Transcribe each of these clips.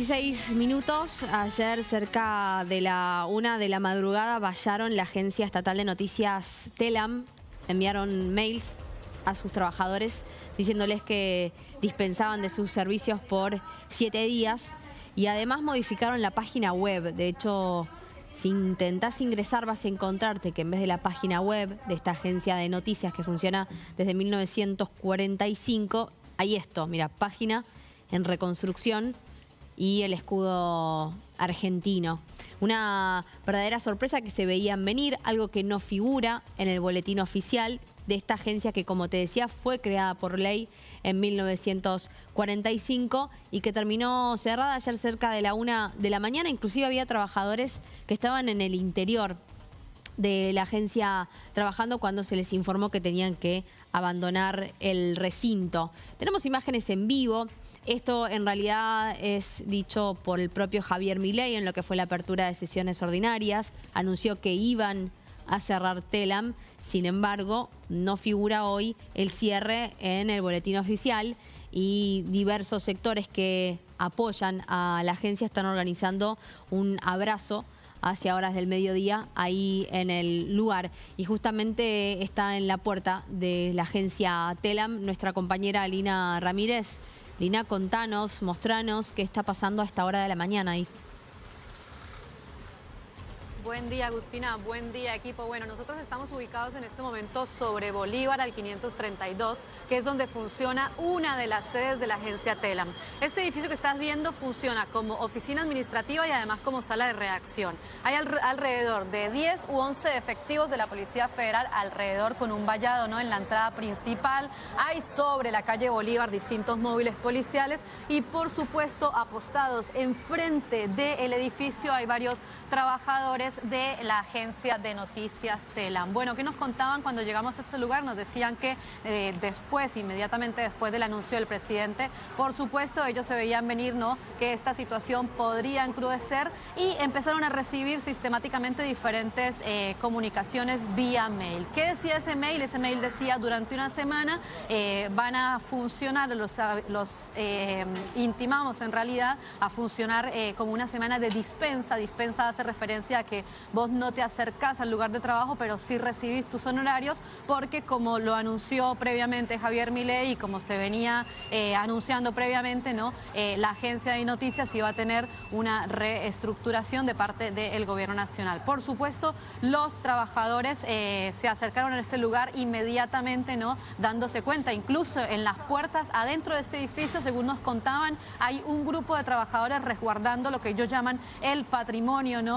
16 minutos. Ayer, cerca de la 1 de la madrugada, vallaron la agencia estatal de noticias Telam. Enviaron mails a sus trabajadores diciéndoles que dispensaban de sus servicios por 7 días. Y además modificaron la página web. De hecho, si intentás ingresar, vas a encontrarte que en vez de la página web de esta agencia de noticias que funciona desde 1945, hay esto, mira, página en reconstrucción y el escudo argentino. Una verdadera sorpresa que se veían venir, algo que no figura en el boletín oficial de esta agencia que, como te decía, fue creada por ley en 1945 y que terminó cerrada ayer cerca de la 1 de la mañana. Inclusive había trabajadores que estaban en el interior de la agencia trabajando cuando se les informó que tenían que abandonar el recinto. Tenemos imágenes en vivo. Esto en realidad es dicho por el propio Javier Milei en lo que fue la apertura de sesiones ordinarias. Anunció que iban a cerrar Telam, sin embargo, no figura hoy el cierre en el boletín oficial y diversos sectores que apoyan a la agencia están organizando un abrazo hacia horas del mediodía ahí en el lugar. Y justamente está en la puerta de la agencia Telam nuestra compañera Lina Ramírez. Lina, contanos, mostranos qué está pasando a esta hora de la mañana ahí. Buen día, Agustina. Buen día, equipo. Bueno, nosotros estamos ubicados en este momento sobre Bolívar al 532, que es donde funciona una de las sedes de la agencia Telam. Este edificio que estás viendo funciona como oficina administrativa y además como sala de redacción. Hay alrededor de 10 u 11 efectivos de la Policía Federal alrededor con un vallado, ¿no?, en la entrada principal. Hay sobre la calle Bolívar distintos móviles policiales y, por supuesto, apostados enfrente del edificio hay varios trabajadores de la agencia de noticias Telam. Bueno, ¿qué nos contaban cuando llegamos a este lugar? Nos decían que inmediatamente después del anuncio del presidente, por supuesto, ellos se veían venir, ¿no?, que esta situación podría encrudecer y empezaron a recibir sistemáticamente diferentes comunicaciones vía mail. ¿Qué decía ese mail? Ese mail decía: durante una semana van a funcionar, los intimamos en realidad a funcionar como una semana de dispensa. Dispensa hace referencia a que vos no te acercás al lugar de trabajo, pero sí recibís tus honorarios, porque como lo anunció previamente Javier Milei y como se venía anunciando previamente, ¿no?, la agencia de noticias iba a tener una reestructuración de parte del gobierno nacional. Por supuesto, los trabajadores se acercaron a este lugar inmediatamente, ¿no?, dándose cuenta. Incluso en las puertas adentro de este edificio, según nos contaban, hay un grupo de trabajadores resguardando lo que ellos llaman el patrimonio, ¿no?,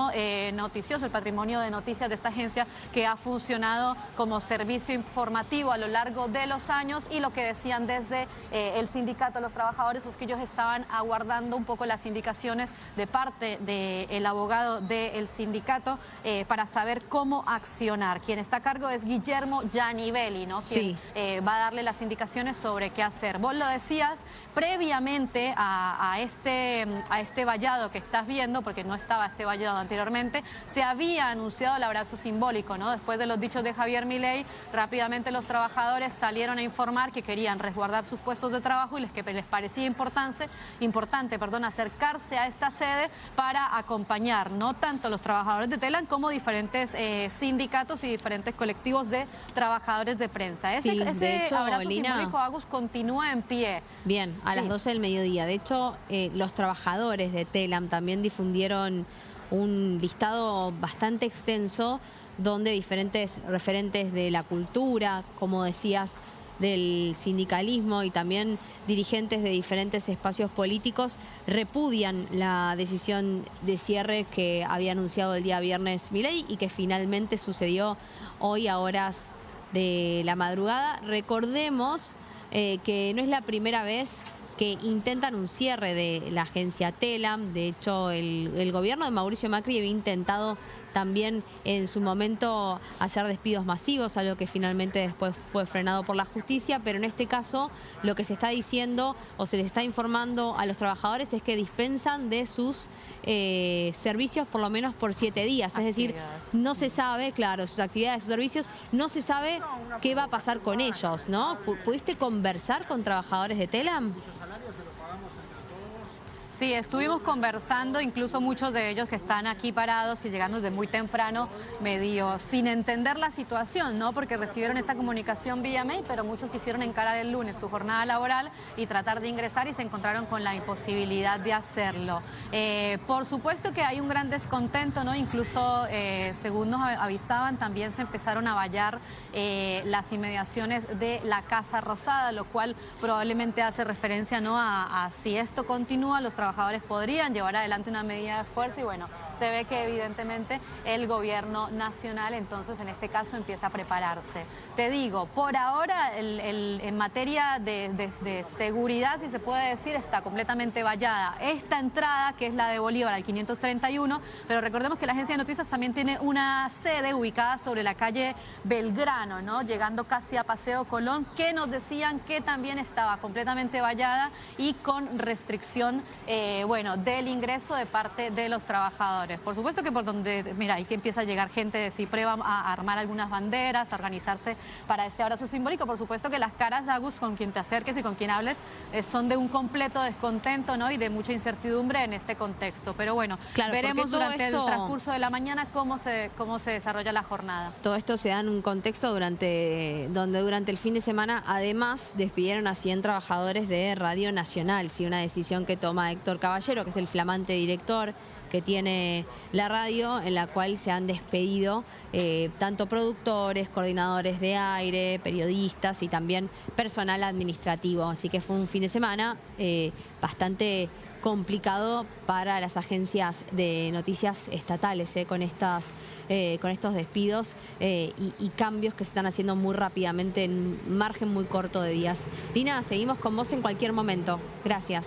noticioso, el patrimonio de noticias de esta agencia que ha funcionado como servicio informativo a lo largo de los años. Y lo que decían desde el sindicato, los trabajadores, es que ellos estaban aguardando un poco las indicaciones de parte del abogado del sindicato para saber cómo accionar. Quien está a cargo es Guillermo Giannivelli, ¿no?, quien va a darle las indicaciones sobre qué hacer. Vos lo decías, previamente a este vallado que estás viendo, porque no estaba este vallado anteriormente, se había anunciado el abrazo simbólico, ¿no? Después de los dichos de Javier Milei, rápidamente los trabajadores salieron a informar que querían resguardar sus puestos de trabajo y que les parecía importante, acercarse a esta sede para acompañar no tanto los trabajadores de Telam como diferentes sindicatos y diferentes colectivos de trabajadores de prensa. Ese de hecho, abrazo Lina, simbólico, Agus, continúa en pie. Bien, a las 12 del mediodía. De hecho, los trabajadores de Telam también difundieron un listado bastante extenso donde diferentes referentes de la cultura, como decías, del sindicalismo y también dirigentes de diferentes espacios políticos repudian la decisión de cierre que había anunciado el día viernes Milei y que finalmente sucedió hoy a horas de la madrugada. Recordemos que no es la primera vez que intentan un cierre de la agencia Telam. De hecho, el gobierno de Mauricio Macri había intentado también en su momento hacer despidos masivos, algo que finalmente después fue frenado por la justicia, pero en este caso lo que se está diciendo o se les está informando a los trabajadores es que dispensan de sus servicios por lo menos por 7 días. Es decir, no se sabe, claro, sus actividades, sus servicios, no se sabe qué va a pasar con ellos, ¿no? ¿Pudiste conversar con trabajadores de Telam? Sí, estuvimos conversando, incluso muchos de ellos que están aquí parados, que llegaron desde muy temprano, medio sin entender la situación, ¿no? Porque recibieron esta comunicación vía mail, pero muchos quisieron encarar el lunes su jornada laboral y tratar de ingresar y se encontraron con la imposibilidad de hacerlo. Por supuesto que hay un gran descontento, ¿no? Incluso, según nos avisaban, también se empezaron a vallar las inmediaciones de la Casa Rosada, lo cual probablemente hace referencia, ¿no? a si esto continúa, los trabajadores podrían llevar adelante una medida de fuerza y bueno, se ve que evidentemente el gobierno nacional entonces en este caso empieza a prepararse. Te digo, por ahora en materia de seguridad, si se puede decir, está completamente vallada esta entrada que es la de Bolívar al 531, pero recordemos que la agencia de noticias también tiene una sede ubicada sobre la calle Belgrano, ¿no? Llegando casi a Paseo Colón, que nos decían que también estaba completamente vallada y con restricción bueno, del ingreso de parte de los trabajadores. Por supuesto que por donde, mira, ahí que empieza a llegar gente de CIPREVA a armar algunas banderas, a organizarse para este abrazo simbólico. Por supuesto que las caras, Agus, con quien te acerques y con quien hables, son de un completo descontento, ¿no? Y de mucha incertidumbre en este contexto. Pero bueno, claro, veremos durante el transcurso de la mañana cómo se desarrolla la jornada. Todo esto se da en un contexto donde durante el fin de semana además despidieron a 100 trabajadores de Radio Nacional, ¿sí? Una decisión que toma Héctor Caballero, que es el flamante director que tiene la radio, en la cual se han despedido tanto productores, coordinadores de aire, periodistas y también personal administrativo. Así que fue un fin de semana bastante complicado para las agencias de noticias estatales, con estos despidos y cambios que se están haciendo muy rápidamente en un margen muy corto de días. Lina, seguimos con vos en cualquier momento. Gracias.